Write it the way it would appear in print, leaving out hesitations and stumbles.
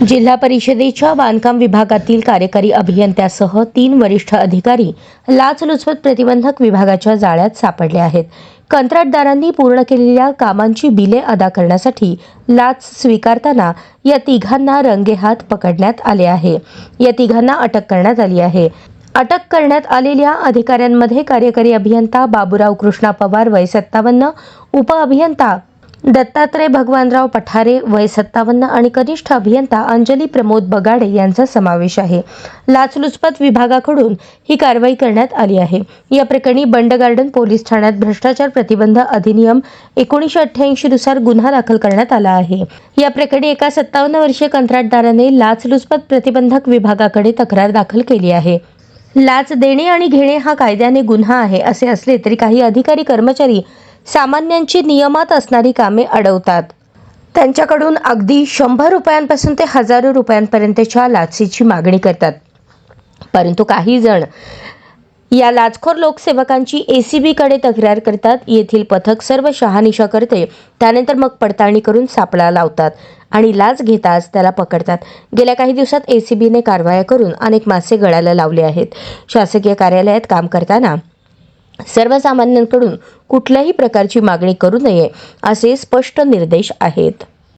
जिल्हा परिषदेच्या बांधकाम विभागातील कार्यकारी अभियंत्यासह 3 वरिष्ठ अधिकारी लाचलुचपत प्रतिबंधक विभागाच्या जाळ्यात सापडले आहेत. कंत्राटदारांनी पूर्ण केलेल्या कामांची बिले अदा करण्यासाठी लाच स्वीकारताना या तिघांना रंगेहात पकडण्यात आले आहे. या तिघांना अटक करण्यात आली आहे. अटक करण्यात आलेल्या अधिकाऱ्यांमध्ये कार्यकारी अभियंता बाबूराव कृष्णा पवार वय 57, उपअभियंता दत्तात्रय भगवानराव पठारे वय 57 आणि कनिष्ठ अभियंता अंजली प्रमोद बगाडे यांचा समावेश आहे. लाचलुचपत विभागाकडून ही कारवाई करण्यात आली आहे. या प्रकरणी बंड गार्डन पोलीस ठाण्यात भ्रष्टाचार प्रतिबंध अधिनियम 1988 नुसार गुन्हा दाखल करण्यात आला आहे. या प्रकरणी एका 57 वर्षीय कंत्राटदाराने लाचलुचपत प्रतिबंधक विभागाकडे तक्रार दाखल केली आहे. लाच देणे आणि घेणे हा कायद्याने गुन्हा आहे असे असले तरी काही अधिकारी कर्मचारी सामान्यांची नियमात असणारी कामे अडवतात. त्यांच्याकडून अगदी 100 रुपयांपासून ते हजारो रुपयांपर्यंतच्या लाचेची मागणी करतात. परंतु काही जण या लाचखोर लोकसेवकांची ACB कडे तक्रार करतात. येथील पथक सर्व शहानिशा करते. त्यानंतर मग पडताळणी करून सापळा लावतात आणि लाच घेताच त्याला पकडतात. गेल्या काही दिवसात ACBने कारवाया करून अनेक मासे गळाला लावले आहेत. शासकीय कार्यालयात काम करताना सर्वसामान्यांकडून कुठल्याही प्रकारची मागणी करू नये असे स्पष्ट निर्देश आहेत.